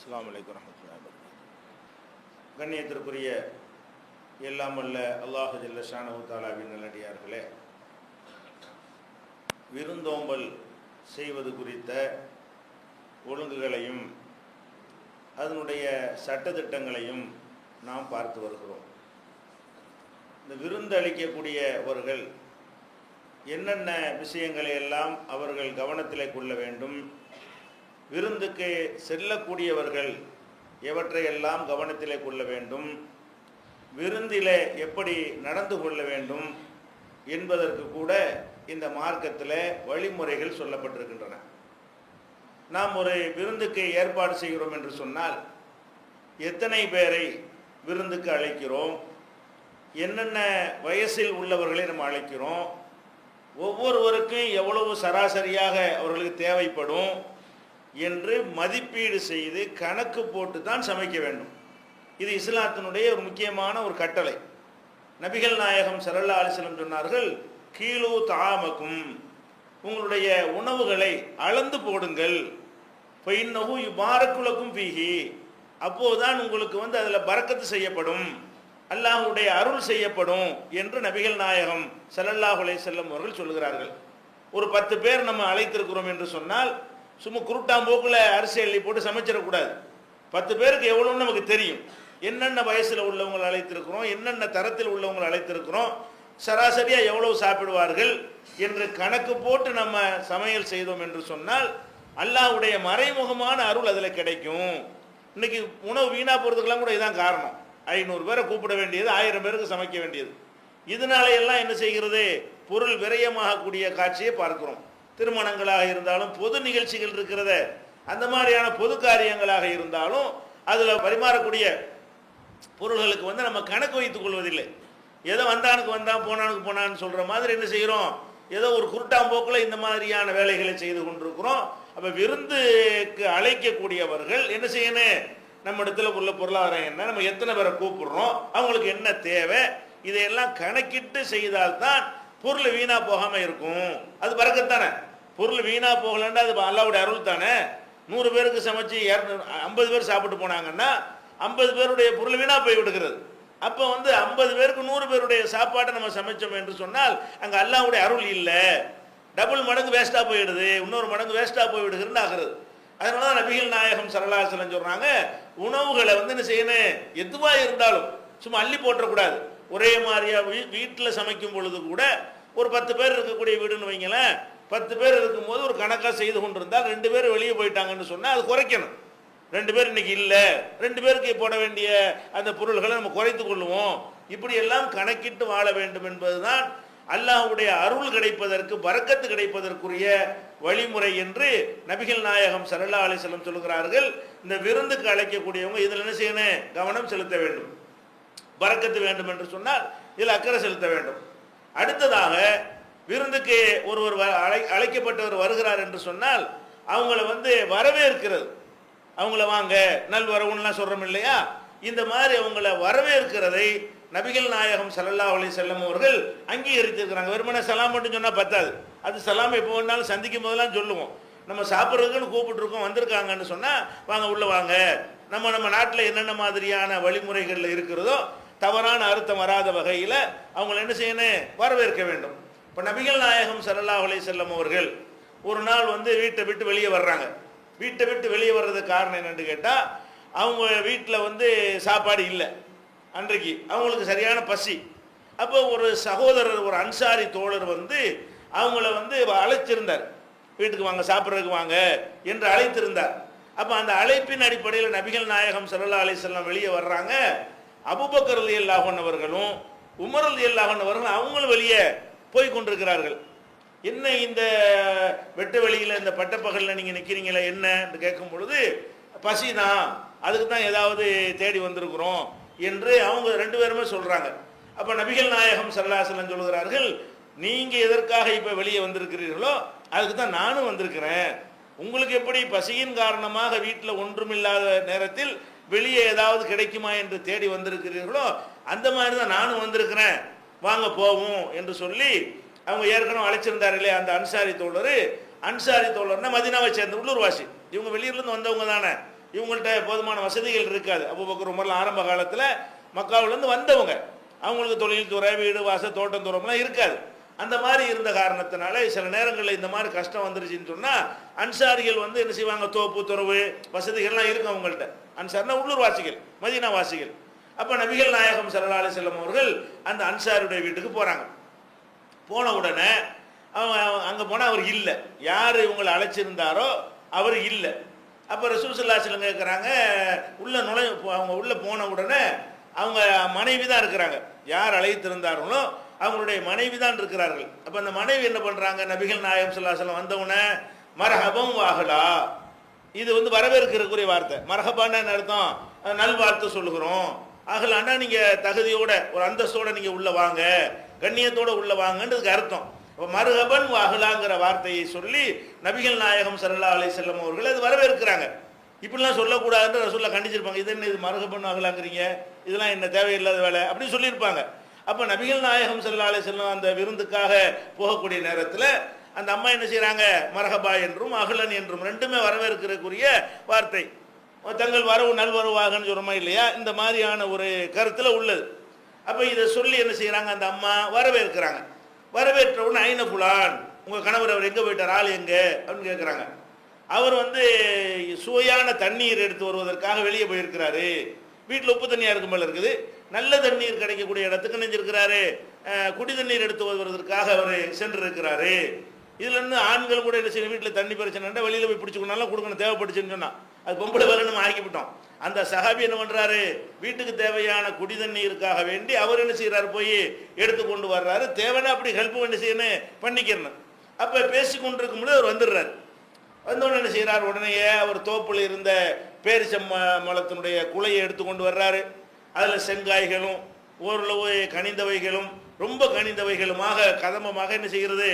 அஸ்ஸலாமு அலைக்கும் வரஹ்மத்துல்லாஹி வபரகாத்துஹு. கண்ணியத்திற்குரிய எல்லாம் வல்ல அல்லாஹு ஜல்ல ஷானஹு தஆலாவின் நல்லடியார்களே, விருந்தோம்பல் செய்வது குறித்த ஒழுங்குகளையும் அதனுடைய சட்டத்திட்டங்களையும் நாம் பார்த்து வருகிறோம். இந்த விருந்து அளிக்கக்கூடியவர்கள் என்னென்ன விஷயங்களை எல்லாம் அவர்கள் கவனத்திலே கொள்ள வேண்டும், விருந்துக்கு செல்லக்கூடியவர்கள் எவற்றையெல்லாம் கவனத்திலே கொள்ள வேண்டும், விருந்திலே எப்படி நடந்து கொள்ள வேண்டும் என்பதற்கு கூட இந்த மார்க்கத்தில் வழிமுறைகள் சொல்லப்பட்டிருக்கின்றன. நாம் ஒரு விருந்துக்கு ஏற்பாடு செய்கிறோம் என்று சொன்னால் எத்தனை பேரை விருந்துக்கு அழைக்கிறோம், என்னென்ன வயசில் உள்ளவர்களை நம்ம அழைக்கிறோம், ஒவ்வொருவருக்கும் எவ்வளவு சராசரியாக அவர்களுக்கு தேவைப்படும் என்று மதிப்பீடு செய்து கணக்கு போட்டு தான் சமைக்க வேண்டும். இது இஸ்லாத்தினுடைய ஒரு முக்கியமான ஒரு கட்டளை. நபிகள் நாயகம் ஸல்லல்லாஹு அலைஹி வஸல்லம் சொன்னார்கள், கீலு தாமக்கும், உங்களுடைய உணவுகளை அளந்து போடுங்கள், ஃபைன்னஹு யுபாரக்குலக்கும் ஃபீஹி, அப்போதுதான் உங்களுக்கு அதில் பரக்கத்து செய்யப்படும், அல்லாஹ்வுடைய அருள் செய்யப்படும் என்று நபிகள் நாயகம் ஸல்லல்லாஹு அலைஹி வஸல்லம் அவர்கள் சொல்கிறார்கள். ஒரு 10 பேர் நம்ம அழைத்திருக்கிறோம் என்று சொன்னால் சும்மா குருட்டாம்போக்கில் அரிசி அள்ளி போட்டு சமைச்சிடக்கூடாது. 10 பேருக்கு எவ்வளோன்னு நமக்கு தெரியும். என்னென்ன வயசில் உள்ளவங்களை அழைத்திருக்கிறோம், என்னென்ன தரத்தில் உள்ளவங்களை அழைத்திருக்கிறோம், சராசரியாக எவ்வளவு சாப்பிடுவார்கள் என்று கணக்கு போட்டு நம்ம சமையல் செய்தோம் என்று சொன்னால் அல்லாஹ்வுடைய மறைமுகமான அருள் அதில் கிடைக்கும். இன்னைக்கு உணவு வீணாக போகிறதுக்கெல்லாம் கூட இதுதான் காரணம். 500 பேரை கூப்பிட வேண்டியது 1000 பேருக்கு சமைக்க வேண்டியது. இதனால எல்லாம் என்ன செய்கிறது, பொருள் விரயமாகக்கூடிய காட்சியை பார்க்கிறோம். திருமணங்களாக இருந்தாலும் பொது நிகழ்ச்சிகள் இருக்கிறத, அந்த மாதிரியான பொது காரியங்களாக இருந்தாலும் அதில் பரிமாறக்கூடிய பொருள்களுக்கு நம்ம கணக்கு வைத்துக் கொள்வதில்லை. ஏதோ வந்தானுக்கு வந்தான் போனானுக்கு போனான்னு சொல்கிற மாதிரி என்ன செய்கிறோம், ஏதோ ஒரு குருட்டாம்போக்கில் இந்த மாதிரியான வேலைகளை செய்து கொண்டிருக்கிறோம். அப்போ விருந்துக்கு அழைக்கக்கூடியவர்கள் என்ன செய்யணும், நம்ம இடத்துல உள்ள பொருளாதாரம் என்ன, நம்ம எத்தனை பேரை கூப்பிடுறோம், அவங்களுக்கு என்ன தேவை, இதையெல்லாம் கணக்கிட்டு செய்தால்தான் பொருள் வீணா போகாம இருக்கும். அது பரக்கத்தானே. பொருள் வீணா போகலன்னா அது அல்லாஹ்வுடைய அருள் தானே. 100 பேருக்கு சமைச்சு 50 பேர் சாப்பிட்டு போனாங்கன்னா 50 பேருடைய பொருள் வீணா போய் விடுகிறது. அப்போ 50 பேருக்கு 100 பேருடைய சாப்பாட்டை நம்ம சமைச்சோம் என்று சொன்னால் அங்கே அல்லாஹ்வுடைய அருள் இல்லை, டபுள் மடங்கு வேஸ்டா போயிடுது, இன்னொரு மடங்கு வேஸ்டா போய் விடுகிறது ஆகிறது. அதனால தான் நபிகள் நாயகம் ஸல்லல்லாஹு அலைஹி வஸல்லம் சொல்றாங்க, உணவுகளை என்ன செய்யணும், எதுவாக இருந்தாலும் சும்மா அள்ளி போட்டக்கூடாது. ஒரே மாதிரியா வீட்டில் சமைக்கும் பொழுது கூட ஒரு 10 பேர் இருக்கக்கூடிய வீடுன்னு வைங்களேன், 10 பேர் இருக்கும்போது ஒரு கணக்காக செய்து கொண்டிருந்தால் 2 பேர் வெளியே போயிட்டாங்கன்னு சொன்னால் அது குறைக்கணும். 2 பேர் இன்னைக்கு இல்லை, 2 பேருக்கு போட வேண்டிய அந்த பொருள்களை நம்ம குறைத்து கொள்ளுவோம். இப்படி எல்லாம் கணக்கிட்டு வாழ வேண்டும் என்பதுதான் அல்லாஹ்வுடைய அருள் கிடைப்பதற்கு, பரக்கத்து கிடைப்பதற்குரிய வழிமுறை என்று நபிகள் நாயகம் ஸல்லல்லாஹு அலைஹி வஸல்லம் சொல்கிறார்கள். இந்த விருந்துக்கு அழைக்கக்கூடியவங்க இதில் என்ன செய்யணும், கவனம் செலுத்த வேண்டும். பரக்கத்து வேண்டும் என்று சொன்னால் இதில் அக்கறை செலுத்த வேண்டும். அடுத்ததாக விருந்துக்கு ஒருவர் அழைக்கப்பட்டவர் வருகிறார் என்று சொன்னால் அவங்கள வரவேற்கிறது, அவங்கள வாங்க நல்வரவுன்னெலாம் சொல்கிறோம் இல்லையா, இந்த மாதிரி அவங்கள வரவேற்கிறதை நபிகள் நாயகம் ஸல்லல்லாஹு அலைஹி வஸல்லம் அவர்கள் அங்கீகரித்திருக்கிறாங்க. வெறுமனே சலாம் மட்டும் சொன்னால் பத்தாது. அது சலாம் எப்போ வேணாலும் சந்திக்கும் போதெல்லாம் சொல்லுவோம். நம்ம சாப்பிட்றதுக்குன்னு கூப்பிட்டுருக்கோம், வந்திருக்காங்கன்னு சொன்னால் வாங்க உள்ள வாங்க. நம்ம நாட்டில் என்னென்ன மாதிரியான வழிமுறைகள் இருக்கிறதோ தவறான அர்த்தம் வராத வகையில் அவங்கள என்ன செய்யணும், வரவேற்க வேண்டும். இப்போ நபிகள் நாயகம் ஸல்லல்லாஹு அலைஹி வஸல்லம் அவர்கள் ஒரு நாள் வீட்டை விட்டு வெளியே வர்றாங்க. வீட்டை விட்டு வெளியே வர்றதுக்கு காரணம் என்னன்னு கேட்டால், அவங்க வீட்டில் சாப்பாடு இல்லை, அன்றைக்கு அவங்களுக்கு சரியான பசி. அப்போ ஒரு சகோதரர், ஒரு அன்சாரி தோழர் அவங்கள அழைச்சிருந்தார், வீட்டுக்கு வாங்க சாப்பிட்றதுக்கு வாங்க என்று அழைத்திருந்தார். அப்போ அந்த அழைப்பின் அடிப்படையில் நபிகள் நாயகம் ஸல்லல்லாஹு அலைஹி வஸல்லம் வெளியே வர்றாங்க. அபூபக்கர் ரலியல்லாஹு அன்ஹு அவர்களும் உமர் ரலியல்லாஹு அன்ஹு அவர்களும் அவங்களும் வெளியே போய் கொண்டிருக்கிறார்கள். என்ன இந்த வெட்ட வெளியில் இந்த பட்டப்பகலில் நீங்கள் நிற்கிறீங்களே என்ன என்று கேட்கும் பொழுது, பசி தான், அதுக்கு தான் ஏதாவது தேடி வந்திருக்கிறோம் என்று அவங்க 2 பேருமே சொல்கிறாங்க. அப்போ நபிகள் நாயகம் ஸல்லல்லாஹு அலைஹி வஸல்லம் சொல்கிறார்கள், நீங்கள் எதற்காக இப்போ வெளியே வந்திருக்கிறீர்களோ அதுக்கு தான் நானும் வந்திருக்கிறேன். உங்களுக்கு எப்படி பசியின் காரணமாக வீட்டில் ஒன்றுமில்லாத நேரத்தில் வெளியே ஏதாவது கிடைக்குமா என்று தேடி வந்திருக்கிறீர்களோ அந்த மாதிரி தான் நானும் வந்திருக்கிறேன், வாங்க போவோம் என்று சொல்லி அவங்க ஏற்கனவே அழைச்சிருந்தார் இல்லையா அந்த அன்சாரி தோழர். அன்சாரி தோழர்னா மதீனாவை சேர்ந்த உள்ளூர்வாசி, இவங்க வெளியூர்லேருந்து வந்தவங்க தானே. இவங்கள்ட்ட போதுமான வசதிகள் இருக்காது. அபூபக்கர் உமர்லாம் ஆரம்ப காலத்தில் மக்காவிலேருந்து வந்தவங்க, அவங்களுக்கு தொழில் துறை, வீடு வாசல், தோட்டம் துறம்லாம் இருக்காது. அந்த மாதிரி இருந்த காரணத்தினால சில நேரங்களில் இந்த மாதிரி கஷ்டம் வந்துருச்சுன்னு சொன்னால் அன்சாரிகள் வந்து என்ன செய்வாங்க, தோப்பு துறவு வசதிகள்லாம் இருக்கும் அவங்கள்ட்ட. அன்சார்னா உள்ளூர் வாசிகள், மதீனா வாசிகள். அப்போ நபிகள் நாயகம் ஸல்லல்லாஹு அலைஹி வஸல்லம் அவர்கள் அந்த அன்சாருடைய வீட்டுக்கு போகிறாங்க. போன உடனே அங்கே போனால் அவர் இல்லை, யார் இவங்களை அழைச்சிருந்தாரோ அவர் இல்லை. அப்போ ரசூல் ஸல்லல்லாஹு அலைஹி வஸல்லம் கேட்குறாங்க, அவங்க உள்ளே போன உடனே அவங்க மனைவி தான் இருக்கிறாங்க, யார் அழைத்திருந்தார்களோ அவங்களுடைய மனைவி தான் இருக்கிறார்கள். அப்போ அந்த மனைவி என்ன பண்ணுறாங்க, நபிகள் நாயகம் ஸல்லல்லாஹு அலைஹி வஸல்லம் வந்தவுடனே மர்ஹபம் வாஹலா, இது வந்து வரவேற்கிறக்கூடிய வார்த்தை. மர்ஹபான்னு என்ன அர்த்தம், நல்வாழ்த்து சொல்லுகிறோம். ஆகலான்னா நீங்கள் தகுதியோட ஒரு அந்தஸ்தோட நீங்கள் உள்ளே வாங்க, கண்ணியத்தோடு உள்ளே வாங்கன்றதுக்கு அர்த்தம். இப்போ மர்ஹபன் வாஹலாங்கிற வார்த்தையை சொல்லி நபிகள் நாயகம் ஸல்லல்லாஹு அலைஹி வஸல்லம் அவர்கள் அது வரவேற்கிறாங்க. இப்படிலாம் சொல்லக்கூடாதுன்னு ரசூலுல்லாஹ் கண்டிச்சிருப்பாங்க. இது என்ன, இது மர்ஹபன் வாஹலாங்கிறீங்க, இதெல்லாம் என்ன தேவையில்லாத வேலை அப்படின்னு சொல்லியிருப்பாங்க. அப்போ நபிகள் நாயகம் ஸல்லல்லாஹு அலைஹி வஸல்லம் அந்த விருந்துக்காக போகக்கூடிய நேரத்தில் அந்த அம்மா என்ன செய்கிறாங்க, மர்ஹபா என்றும் அஹ்லன் என்றும் ரெண்டுமே வரவேற்கிறக்குரிய வார்த்தை. தங்கள் வரவு நல்வரவாகன்னு சொல்கிறோமா இல்லையா, இந்த மாதிரியான ஒரு கருத்தில் உள்ளது. அப்போ இதை சொல்லி என்ன செய்கிறாங்க, அந்த அம்மா வரவேற்கிறாங்க. வரவேற்ற உடனே ஐன புலான், உங்கள் கணவர் அவர் எங்கே போயிட்டார், ஆள் எங்கே அப்படின்னு கேட்குறாங்க. அவர் வந்து சுவையான தண்ணீர் எடுத்து வருவதற்காக வெளியே போயிருக்கிறாரு. வீட்டில் உப்பு தண்ணியாக இருக்கும் போல இருக்குது, நல்ல தண்ணீர் கிடைக்கக்கூடிய இடத்துக்கு நெஞ்சிருக்கிறாரு. குடி தண்ணீர் எடுத்து வருவதற்காக அவர் சென்று இருக்கிறாரு. இதுல இருந்து ஆண்கள் கூட என்ன செய்யணும், வீட்டில் தண்ணி பிரச்சனை வெளியில் போய் பிடிச்சிக்கணும்னாலும் கொடுக்கணும், தேவைப்பட்டுச்சுன்னு சொன்னால் அது பொம்பளை வேலை நம்ம ஆக்கிவிட்டோம். அந்த சஹாபி என்ன பண்ணுறாரு, வீட்டுக்கு தேவையான குடி தண்ணீருக்காக வேண்டி அவர் என்ன செய்கிறாரு, போய் எடுத்து கொண்டு வர்றாரு. தேவைன்னா அப்படி ஹெல்ப் என்ன செய்யணும், பண்ணிக்கிறணும். அப்போ பேசி கொண்டிருக்கும் போது அவர் வந்துடுறாரு. வந்தோடனே என்ன செய்கிறார், உடனேயே அவர் தோப்பில் இருந்த பேரிச்சம்பழத்தினுடைய குலையை எடுத்து கொண்டு வர்றாரு. அதில் செங்காய்களும் ஓரளவு கனிந்தவைகளும் ரொம்ப கனிந்தவைகளுமாக கதம்பமாக என்ன செய்கிறது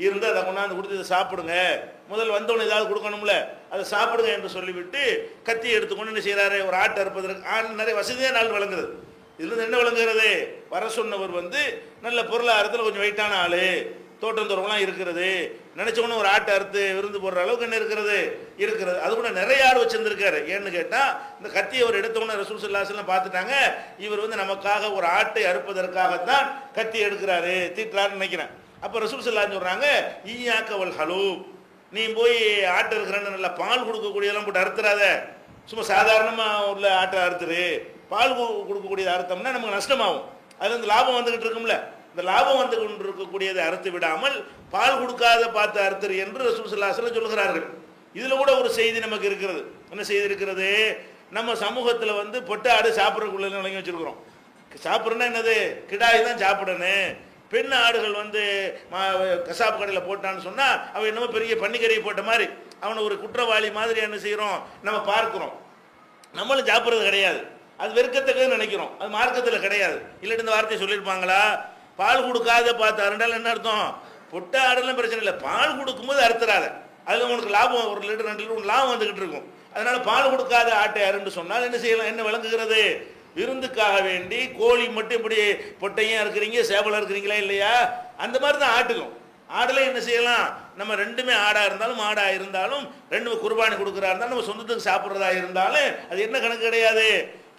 இருந்து அதை கொண்டாந்து கொடுத்து இதை சாப்பிடுங்க, முதல் வந்தோடனே ஏதாவது கொடுக்கணும்ல, அதை சாப்பிடுங்க என்று சொல்லிவிட்டு கத்தி எடுத்துக்கொண்டு என்ன செய்கிறாரு, ஒரு ஆட்டை அறுப்பதற்கு நிறைய வசதியாக நாள் வழங்குறது. இதுல என்ன விளங்குகிறது, வர சொன்னவர் வந்து நல்ல பொருளாதாரத்தில் கொஞ்சம் வெயிட்டான ஆள், தோட்டம் துறவெல்லாம் இருக்கிறது, நினச்சவொன்னு ஒரு ஆட்டை அறுத்து விருந்து போடுற அளவுக்கு என்ன இருக்கிறது. அது கூட நிறைய ஆடு வச்சுருந்துருக்காரு. ஏன்னு கேட்டால் இந்த கத்தியை அவர் எடுத்தவொன்னே ரசூல் ஸல்லல்லாஹு அலைஹி வஸல்லம் பார்த்துட்டாங்க, இவர் வந்து நமக்காக ஒரு ஆட்டை அறுப்பதற்காகத்தான் கத்தி எடுக்கிறாரு, தீட்டுறாருன்னு நினைக்கிறேன். அப்போ ரசூல் ஸல்லல்லாஹு அலைஹி வஸல்லம் சொல்கிறாங்க, ஈயாக்கவல் ஹலூப், நீ போய் ஆட்டை இருக்கிறன்னு நல்லா பால் கொடுக்கக்கூடியதெல்லாம் போட்டு அறுத்துறாத, சும்மா சாதாரணமாக உள்ள ஆட்டை அறுத்துரு. பால் கொடுக்கக்கூடியதை அறுத்தோம்னா நமக்கு நஷ்டமாகும், அதுல இந்த லாபம் வந்துகிட்டு இருக்கும்ல, இந்த லாபம் வந்து கொண்டு இருக்கக்கூடியதை அறுத்து விடாமல் பால் கொடுக்காத பார்த்து அறுத்துரு என்று ரசூல் ஸல்லல்லாஹு அலைஹி வஸல்லம் சொல்கிறார்கள். இதில் கூட ஒரு செய்தி நமக்கு இருக்கிறது. என்ன செய்தி இருக்கிறது, நம்ம சமூகத்தில் வந்து பொட்டை ஆடு சாப்பிட்றதுக்குள்ள நிலைங்க வச்சுருக்கிறோம். சாப்பிட்றேன்னா என்னது, கிடாய் தான் சாப்பிடணும். பெண் ஆடுகள் வந்து கசாப்பு கடையில் போட்டான்னு சொன்னால் அவன் என்னமோ பெரிய பன்னிக்கறியை போட்ட மாதிரி அவனை ஒரு குற்றவாளி மாதிரி என்ன செய்கிறோம், நம்ம பார்க்குறோம். நம்மளும் சாப்பிட்றது கிடையாது, அது வெறுக்கத்தக்கன்னு நினைக்கிறோம், அது மார்க்கத்தில் கிடையாது. இல்லாட்டி இந்த வார்த்தையை சொல்லியிருப்பாங்களா, பால் கொடுக்காத பார்த்து அருண்டால் என்ன அர்த்தம், பொட்டை ஆடெல்லாம் பிரச்சனை இல்லை, பால் கொடுக்கும்போது அறுத்துறாத, அதில் உனக்கு லாபம் 1 லிட்டர் 2 லிட்டர் லாபம் வந்துக்கிட்டு இருக்கும். அதனால் பால் கொடுக்காத ஆட்டை அருண்டு சொன்னால் என்ன செய்யலாம், என்ன விளங்குகிறது, விருந்துக்காக வேண்டி கோழி மட்டும் இப்படி பொட்டையும் இருக்கிறீங்க சேவலாக இருக்கிறீங்களா இல்லையா, அந்த மாதிரி தான் ஆட்டுக்கும். ஆடலை என்ன செய்யலாம், நம்ம ரெண்டுமே ஆடாக இருந்தாலும் மாடாக இருந்தாலும் ரெண்டு குர்பானி கொடுக்குறா இருந்தாலும் நம்ம சொந்தத்துக்கு சாப்பிட்றதா இருந்தாலும் அது என்ன கணக்கு கிடையாது,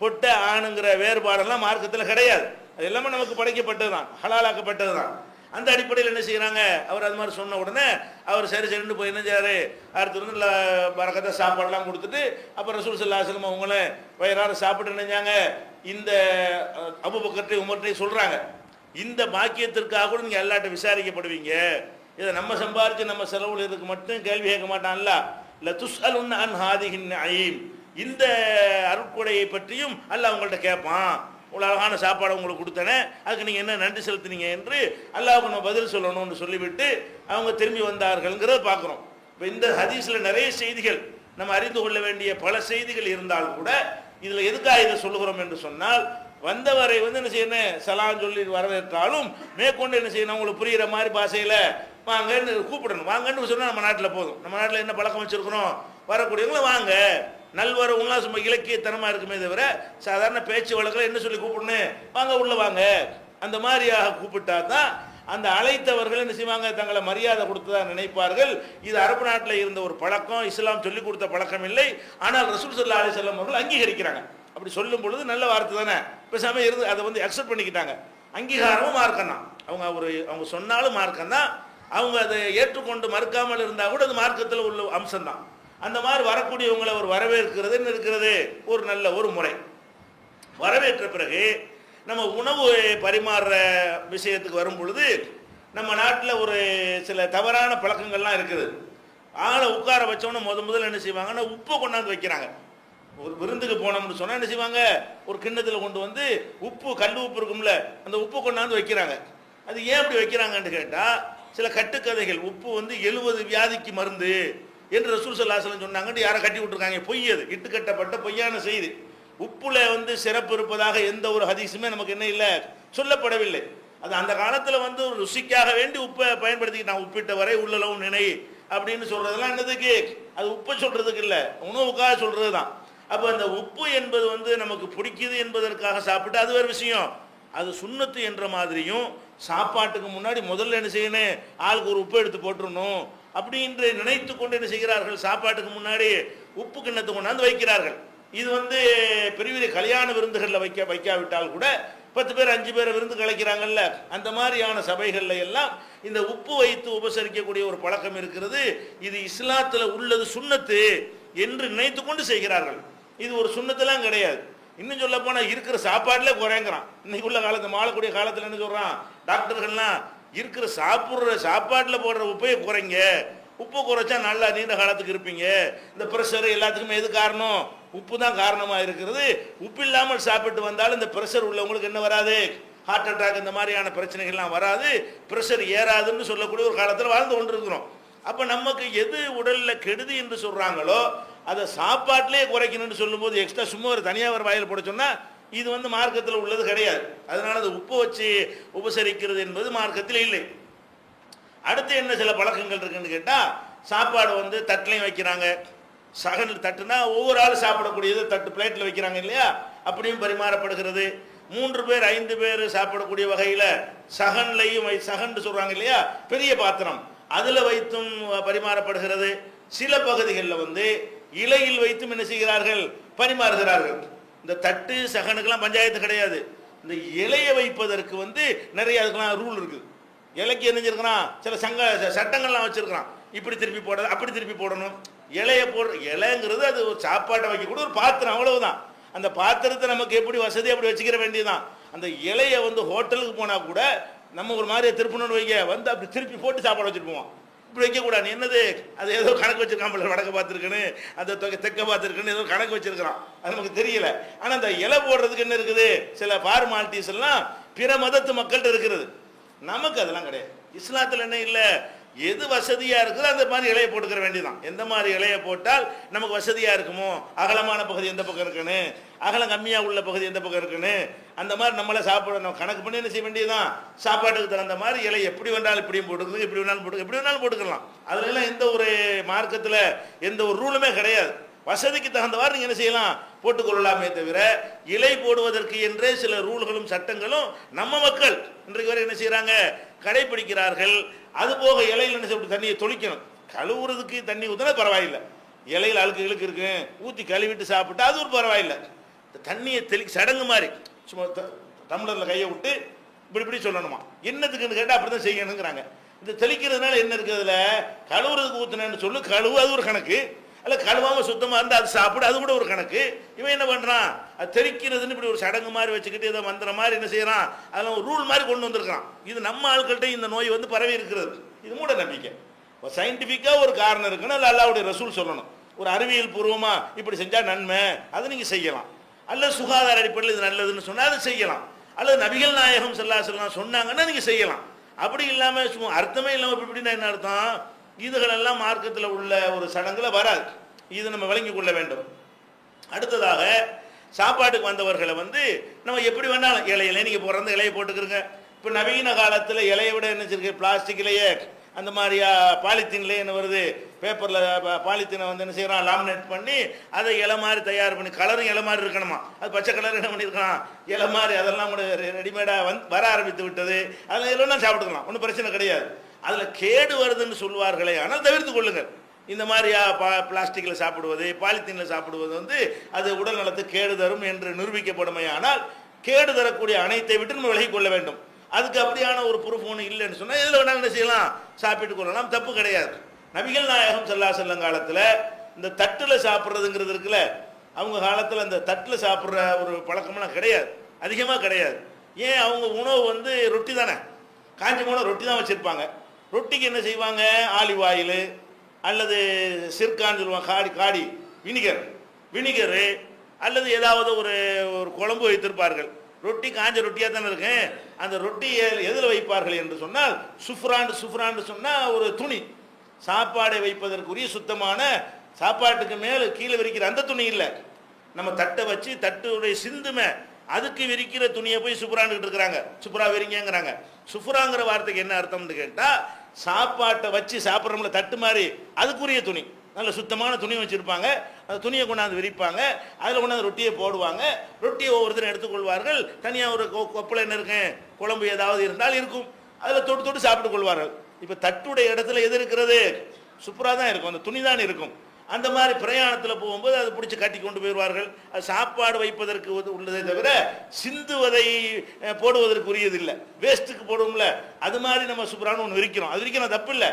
பொட்டை ஆணுங்கிற வேறுபாடெல்லாம் மார்க்கத்தில் கிடையாது. அது எல்லாமே நமக்கு படைக்கப்பட்டது தான், ஹலாலாக்கப்பட்டது தான். அந்த அடிப்படையில் என்ன செய்கிறாங்க, அவர் அது மாதிரி சொன்ன உடனே அவர் சரின்னு போய் என்ன செய்யாரு, அடுத்து வந்து பரக்கத்தை சாப்பாடெல்லாம் கொடுத்துட்டு அப்புறம் ரசூல் ஸல்லல்லாஹு அலைஹி வஸல்லம் அவங்கள வயிறார சாப்பிட்டு நினைஞ்சாங்க. இந்த அபூபக்கர்ட்டையும் உமர்ட்டையும் சொல்கிறாங்க, இந்த பாக்கியத்திற்காக கூட நீங்கள் எல்லாட்ட விசாரிக்கப்படுவீங்க, இதை நம்ம சம்பாரித்து நம்ம செலவுல இதுக்கு மட்டும் கேள்வி கேட்க மாட்டான்ல, இல்லை துஸ்அலுன்ன அன் ஹாதிஹின் நஈம், இந்த அருட்கொடையை பற்றியும் அல்லாஹ் உங்கள்கிட்ட கேட்பான். இவ்வளோ அழகான சாப்பாடு உங்களுக்கு கொடுத்தனே, அதுக்கு நீங்கள் என்ன நன்றி செலுத்தினீங்க என்று அல்லாஹ்வுக்கு நம்ம பதில் சொல்லணும்னு சொல்லிவிட்டு அவங்க திரும்பி வந்தார்கள்ங்கிறத பார்க்குறோம். இப்போ இந்த ஹதீஸில் நிறைய செய்திகள் நம்ம அறிந்து கொள்ள வேண்டிய பல செய்திகள் இருந்தால் கூட இதில் எதுக்காக இதை சொல்லுகிறோம் என்று சொன்னால், வந்தவரை வந்து என்ன செய்யணும், சலாம் சொல்லி வரவேற்றாலும் மேற்கொண்டு என்ன செய்யணும், அவங்களுக்கு புரிகிற மாதிரி பாஷையில் வாங்கன்னு கூப்பிடணும். வாங்கன்னு சொன்னால் நம்ம நாட்டில் போதும். நம்ம நாட்டில் என்ன பழக்கம் வச்சுருக்கிறோம், வரக்கூடியவங்களும் வாங்க நல்வரவுலாம் சும்மா இலக்கியத்தனமாக இருக்குமே தவிர சாதாரண பேச்சு வழக்கில் என்ன சொல்லி கூப்பிடணும், வாங்க உள்ள வாங்க, அந்த மாதிரியாக கூப்பிட்டா தான் அந்த அழைத்தவர்கள் என்ன செய்வாங்க, தங்களை மரியாதை கொடுத்ததா நினைப்பார்கள். இது அரபு நாட்டில் இருந்த ஒரு பழக்கம், இஸ்லாம் சொல்லிக் கொடுத்த பழக்கம் இல்லை. ஆனால் ரசூல் ஸல்லல்லாஹு அலைஹி வஸல்லம் அவர்கள் அங்கீகரிக்கிறாங்க. அப்படி சொல்லும் பொழுது நல்ல வார்த்தை தானே, பேசாம இருந்து அதை வந்து அக்செப்ட் பண்ணிக்கிட்டாங்க. அங்கீகாரமும் மார்க்கம் தான். அவங்க சொன்னாலும் மார்க்கம் தான். அவங்க அதை ஏற்றுக்கொண்டு மறுக்காமல் இருந்தால் கூட அது மார்க்கத்தில் உள்ள அம்சம் தான். அந்த மாதிரி வரக்கூடியவங்களை ஒரு வரவேற்கிறது என்ன இருக்கிறது, ஒரு நல்ல ஒரு முறை. வரவேற்ற பிறகு நம்ம உணவு பரிமாறுற விஷயத்துக்கு வரும் பொழுது நம்ம நாட்டில் ஒரு சில தவறான பழக்கங்கள்லாம் இருக்குது. ஆளை உட்கார வச்சோன்னு முதல்ல என்ன செய்வாங்கன்னா உப்பை கொண்டாந்து வைக்கிறாங்க. ஒரு விருந்துக்கு போனோம்னு சொன்னால் என்ன செய்வாங்க, ஒரு கிண்ணத்தில் கொண்டு வந்து உப்பு, கல் உப்பு இருக்கும்ல, அந்த உப்பு கொண்டாந்து வைக்கிறாங்க. அது ஏன் அப்படி வைக்கிறாங்கன்னு கேட்டால் சில கட்டுக்கதைகள். உப்பு வந்து 70 வியாதிக்கு மருந்து என்று ரசூல் ஸல்லல்லாஹு அலைஹி வஸல்லம் சொன்னாங்கன்னு யாரை கட்டி விட்டுருக்காங்க. பொய், அது இட்டு கட்டப்பட்ட பொய்யான செய்தி. உப்புல வந்து சிறப்பு இருப்பதாக எந்த ஒரு ஹதீஸுமே நமக்கு என்ன இல்லை, சொல்லப்படவில்லை. அது அந்த காலத்தில் வந்து ஒரு ருசிக்காக வேண்டி உப்பை பயன்படுத்திக்கிட்டான். உப்பிட்ட வரை உள்ளளவும் நினை அப்படின்னு சொல்றதெல்லாம் என்னதுக்கு, அது உப்பை சொல்றதுக்கு இல்லை, உணவுக்காக சொல்றது தான். அப்போ அந்த உப்பு என்பது வந்து நமக்கு பிடிக்குது என்பதற்காக சாப்பிட்டு அது வேறு விஷயம். அது சுன்னத்து என்ற மாதிரியும் சாப்பாட்டுக்கு முன்னாடி முதல்ல என்ன செய்யணும், ஆளுக்கு ஒரு உப்பு எடுத்து போட்டுருணும் அப்படின்று நினைத்து கொண்டு என்ன செய்கிறார்கள், சாப்பாட்டுக்கு முன்னாடி உப்பு கிண்ணத்தை கொண்டாந்து வைக்கிறார்கள். இது வந்து பெரிய பெரிய கல்யாண விருந்துகளில் வைக்காவிட்டால் கூட 10 பேர் 5 பேரை விருந்து கலைக்கிறாங்கல்ல, அந்த மாதிரியான சபைகளில் எல்லாம் இந்த உப்பு வைத்து உபசரிக்கக்கூடிய ஒரு பழக்கம் இருக்கிறது. இது இஸ்லாத்தில் உள்ளது, சுன்னத்து என்று நினைத்து கொண்டு செய்கிறார்கள். இது ஒரு சுன்னத்தெல்லாம் கிடையாது. இன்னும் சொல்ல போனால் இருக்கிற சாப்பாட்டிலே குறைங்கிறான். இன்னைக்கு உள்ள காலத்தில், மாறக்கூடிய காலத்தில் என்ன சொல்கிறான் டாக்டர்கள்லாம், இருக்கிற சாப்பிட்ற சாப்பாட்டில் போடுற உப்பையை குறைங்க, உப்பு குறைச்சா நல்லா நீண்ட காலத்துக்கு இருப்பீங்க. இந்த ப்ரெஷர் எல்லாத்துக்குமே எது காரணம், உப்பு தான் காரணமாக இருக்கிறது. உப்பு இல்லாமல் சாப்பிட்டு வந்தாலும் இந்த ப்ரெஷர் உள்ளவங்களுக்கு என்ன வராது, ஹார்ட் அட்டாக் இந்த மாதிரியான பிரச்சனைகள்லாம் வராது, ப்ரெஷர் ஏறாதுன்னு சொல்லக்கூடிய ஒரு காலத்தில் வாழ்ந்து கொண்டு இருக்கிறோம். அப்போ நமக்கு எது உடலில் கெடுதி என்று சொல்கிறாங்களோ அதை சாப்பாட்டிலே குறைக்கணும்னு சொல்லும்போது எக்ஸ்ட்ரா சும்மா ஒரு தனியாக ஒரு வாயில் போட சொன்னால் இது வந்து மார்க்கத்தில் உள்ளது கிடையாது. அதனால் அது உப்பு வச்சு உபசரிக்கிறது என்பது மார்க்கத்தில் இல்லை. அடுத்து என்ன சில பழக்கங்கள் இருக்குன்னு கேட்டால், சாப்பாடு வந்து தட்டிலையும் வைக்கிறாங்க. சகன் தட்டுனா ஒவ்வொரு ஆள் சாப்பிடக்கூடியது தட்டு பிளேட்டில் வைக்கிறாங்க இல்லையா, அப்படியும் பரிமாறப்படுகிறது. 3 பேர் 5 பேர் சாப்பிடக்கூடிய வகையில் சகன்லையும் சகன் சொல்கிறாங்க இல்லையா, பெரிய பாத்திரம், அதில் வைத்தும் பரிமாறப்படுகிறது. சில பகுதிகளில் வந்து இலையில் வைத்தும் என்ன செய்கிறார்கள், பரிமாறுகிறார்கள். இந்த தட்டு சகனுக்கெல்லாம் பஞ்சாயத்து கிடையாது. இந்த இலையை வைப்பதற்கு வந்து நிறைய அதுக்கெல்லாம் ரூல் இருக்குது. இலைக்கு என்ன செஞ்சிருக்கிறான், சில சட்டங்கள்லாம் வச்சிருக்கிறான். இப்படி திருப்பி போடுறது, அப்படி திருப்பி போடணும். இலையை இலைங்கிறது அது ஒரு சாப்பாட்டை வைக்கக்கூடிய ஒரு பாத்திரம், அவ்வளவுதான். அந்த பாத்திரத்தை நமக்கு எப்படி வசதி அப்படி வச்சுக்கிற வேண்டியதுதான். அந்த இலையை வந்து ஹோட்டலுக்கு போனால் கூட நம்ம ஒரு மாதிரி திருப்பணும்னு வைக்க வந்து அப்படி திருப்பி போட்டு சாப்பாடு வச்சுட்டு போவோம். இப்படி வைக்கக்கூடாது. என்னது, அது ஏதோ கணக்கு வச்சிருக்கான், வடக்க பார்த்துருக்குன்னு, அந்த தெற்க பார்த்துருக்குன்னு ஏதோ கணக்கு வச்சிருக்கிறான், அது நமக்கு தெரியல. ஆனால் அந்த இலை போடுறதுக்கு என்ன இருக்குது, சில ஃபார்மாலிட்டிஸ் எல்லாம் பிற மதத்து மக்கள்கிட்ட இருக்கிறது. நமக்கு அதெல்லாம் கிடையாது. இஸ்லாத்தில் என்ன இல்லை, எது வசதியாக இருக்குதோ அந்த மாதிரி இலையை போட்டுக்கிற வேண்டியதான். எந்த மாதிரி இலையை போட்டால் நமக்கு வசதியாக இருக்குமோ, அகலமான பகுதி எந்த பக்கம் இருக்குன்னு, அகலம் கம்மியாக உள்ள பகுதி எந்த பக்கம் இருக்குன்னு, அந்த மாதிரி நம்மளை சாப்பிடணும் கணக்கு பண்ணி என்ன செய்ய வேண்டியதுதான். சாப்பாட்டுக்கு தகுந்த மாதிரி இலை எப்படி வேண்டாலும் இப்படியும் போட்டுக்கிறது, எப்படி வேணாலும் போட்டுக்கலாம். அதுலலாம் எந்த ஒரு மார்க்கத்தில் எந்த ஒரு ரூலுமே கிடையாது. வசதிக்கு தகுந்தவாறு நீங்கள் என்ன செய்யலாம், போட்டுக்கொள்ளலாமே தவிர இலை போடுவதற்கு என்றே சில ரூல்களும் சட்டங்களும் நம்ம மக்கள் இன்றைக்கு வரை என்ன செய்கிறாங்க, கடைபிடிக்கிறார்கள். அதுபோக இலையில் என்ன செய்ய, தண்ணியை தொளிக்கணும். கழுவுறதுக்கு தண்ணி ஊற்றினா பரவாயில்லை, இலையில் அழுக்கு இருக்கு ஊற்றி கழுவிட்டு சாப்பிட்டா அது ஒரு பரவாயில்லை. தண்ணியை சடங்கு மாதிரி சும்மா டம்ளரில் கையை விட்டு இப்படி இப்படி சொல்லணுமா, என்னத்துக்குன்னு கேட்டால் அப்படி தான் செய்யணுங்கிறாங்க. இந்த தெளிக்கிறதுனால என்ன இருக்குது, அதில் கழுவுறதுக்கு ஊற்றினேன்னு சொல்லு, கழுவு அது ஒரு கணக்கு, அல்ல கழுவாமல் சுத்தமாக இருந்தால் அது சாப்பிடு அது கூட ஒரு கணக்கு. இவன் என்ன பண்ணுறான், அது தெளிக்கிறதுன்னு இப்படி ஒரு சடங்கு மாதிரி வச்சுக்கிட்டு ஏதோ மந்திர மாதிரி என்ன செய்யறான், அதெல்லாம் ஒரு ரூல் மாதிரி கொண்டு வந்திருக்கிறான். இது நம்ம ஆட்கள்கிட்ட இந்த நோய் வந்து பரவி இருக்கிறது. இது மூட நம்பிக்கை. சயின்டிஃபிக்காக ஒரு காரணம் இருக்குன்னா இல்லை அல்லாஹ்வுடைய ரசூல் சொல்லணும், ஒரு அறிவியல் பூர்வமாக இப்படி செஞ்சால் நன்மை, அதை நீங்கள் செய்யலாம். அல்லது சுகாதார அடிப்படையில் இது நல்லதுன்னு சொன்னால் அதை செய்யலாம். அல்லது நபிகள் நாயகம் ஸல்லல்லாஹு அலைஹி வஸல்லம் சொன்னாங்கன்னா நீங்கள் செய்யலாம். அப்படி இல்லாமல் சும்மா அர்த்தமே இல்லாமல் இப்படின்னா என்ன அர்த்தம், இதுகளெல்லாம் மார்க்கத்தில் உள்ள ஒரு சடங்குல வராது. இது நம்ம விளங்கி கொள்ள வேண்டும். அடுத்ததாக சாப்பாட்டுக்கு வந்தவர்களை வந்து நம்ம எப்படி வேணாலும் இலையிலே நீங்கள் பிறந்த இலையை போட்டுக்கிறங்க. இப்போ நவீன காலத்தில் இலையை விட என்ன வச்சிருக்கு, பிளாஸ்டிக்லேயே அந்த மாதிரியா பாலித்தீன்லேயே என்ன வருது, பேப்பரில் பாலித்தீனை வந்து என்ன செய்கிறான், லாமினேட் பண்ணி அதை இலை மாதிரி தயார் பண்ணி, கலரும் இலை மாதிரி இருக்கணுமா, அது பச்சை கலர் என்ன பண்ணியிருக்கலாம், இலை மாதிரி, அதெல்லாம் கூட ரெடிமேடாக வர ஆரம்பித்து விட்டது. அதில் எல்லாம் சாப்பிட்டுக்கலாம், ஒன்றும் பிரச்சனை கிடையாது. அதில் கேடு வருதுன்னு சொல்வார்களே, ஆனால் தவிர்த்து கொள்ளுங்கள். இந்த மாதிரியா பிளாஸ்டிக்கில் சாப்பிடுவது, பாலித்தீனில் சாப்பிடுவது வந்து அது உடல் நலத்துக்கு கேடு தரும் என்று நிரூபிக்கப்படுமே. ஆனால் கேடு தரக்கூடிய அனைத்தை விட்டு நம்ம விலகிக் கொள்ள வேண்டும். அதுக்கு அப்படியான ஒரு ப்ரூஃப் ஒன்று இல்லைன்னு சொன்னால் எதில் வேணாலும் என்ன செய்யலாம், சாப்பிட்டு கொள்ளலாம், தப்பு கிடையாது. நபிகள் நாயகம் ஸல்லல்லாஹு அலைஹி வஸல்லம் காலத்தில் இந்த தட்டில் சாப்பிட்றதுங்கிறது இருக்குல்ல, அவங்க காலத்தில் அந்த தட்டில் சாப்பிட்ற ஒரு பழக்கமெல்லாம் கிடையாது, அதிகமாக கிடையாது. ஏன், அவங்க உணவு வந்து ரொட்டி தானே, காஞ்சி போன ரொட்டி தான் வச்சுருப்பாங்க. ரொட்டிக்கு என்ன செய்வாங்க, ஆலிவ் ஆயில் அல்லது சிர்கான்னு சொல்லுவாங்க, காடி வினிகரு அல்லது ஏதாவது ஒரு குழம்பு வைத்திருப்பார்கள். ரொட்டி காஞ்ச ரொட்டியாக தானே இருக்கு. அந்த ரொட்டியை எதில் வைப்பார்கள் என்று சொன்னால் சுஃப்ரான்னு சொன்னால் ஒரு துணி, சாப்பாடை வைப்பதற்குரிய சுத்தமான, சாப்பாட்டுக்கு மேலே கீழே விரிக்கிற அந்த துணி இல்லை, நம்ம தட்டை வச்சு தட்டுடைய சிந்துமை அதுக்கு விரிக்கிற துணியை போய் சுப்ரான்னு இருக்கிறாங்க, சுப்ரா விரிங்கிறாங்க. சுப்ராங்கிற வார்த்தைக்கு என்ன அர்த்தம்னு கேட்டால், சாப்பாட்டை வச்சு சாப்பிட்றோம்ல தட்டு மாதிரி, அதுக்குரிய துணி, நல்ல சுத்தமான துணி வச்சுருப்பாங்க. அந்த துணியை கொண்டாந்து விரிப்பாங்க, அதில் கொண்டாந்து ரொட்டியை போடுவாங்க. ரொட்டியை ஒவ்வொருத்தரும் எடுத்துக்கொள்வார்கள். தனியாக ஒரு கொப்பில் என்ன இருக்கு, குழம்பு ஏதாவது இருந்தால் இருக்கும், அதில் தொட்டு தொட்டு சாப்பிட்டு கொள்வார்கள். இப்போ தட்டுடைய இடத்துல எது இருக்கிறது, சுப்ரா தான் இருக்கும், அந்த துணி தான் இருக்கும். அந்த மாதிரி பிரயாணத்தில் போகும்போது அதை பிடிச்சி கட்டி கொண்டு போயிடுவார்கள். அது சாப்பாடு வைப்பதற்கு உள்ளதை தவிர சிந்துவதை போடுவதற்கு உரியதில்லை. வேஸ்ட்டுக்கு போடுவோம்ல, அது மாதிரி நம்ம சுப்ரான்னு ஒன்று விரிக்கிறோம், அது விரிக்கணும் தப்பு இல்லை.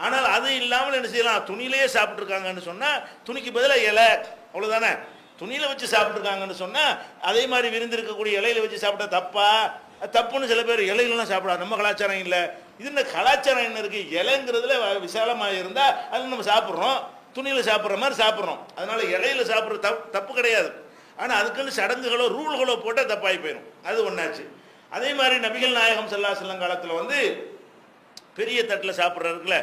ஆனால் அது இல்லாமல் என்ன செய்யலாம், துணியிலேயே சாப்பிட்ருக்காங்கன்னு சொன்னால் துணிக்கு பதிலாக இலை, அவ்வளோதானே. துணியில் வச்சு சாப்பிட்ருக்காங்கன்னு சொன்னால் அதே மாதிரி விருந்திருக்கக்கூடிய இலையில வச்சு சாப்பிட்டா தப்பா, தப்புன்னு சில பேர் இலையிலலாம் சாப்பிடாது, நம்ம கலாச்சாரம் இல்லை. இது என்ன கலாச்சாரம் என்ன இருக்குது, இலைங்கிறதுல விசாலமாக இருந்தால் அதில் நம்ம சாப்பிட்றோம், துணியில் சாப்பிட்ற மாதிரி சாப்பிட்றோம். அதனால் இலையில சாப்பிட்ற தப்பு கிடையாது. ஆனால் அதுக்குன்னு சடங்குகளோ ரூல்களோ போட்டால் தப்பாகி போயிடும். அது ஒன்றாச்சு. அதே மாதிரி நபிகள் நாயகம் ஸல்லல்லாஹு அலைஹி வஸல்லம் காலத்தில் வந்து பெரிய தட்டில் சாப்பிட்றதுக்குல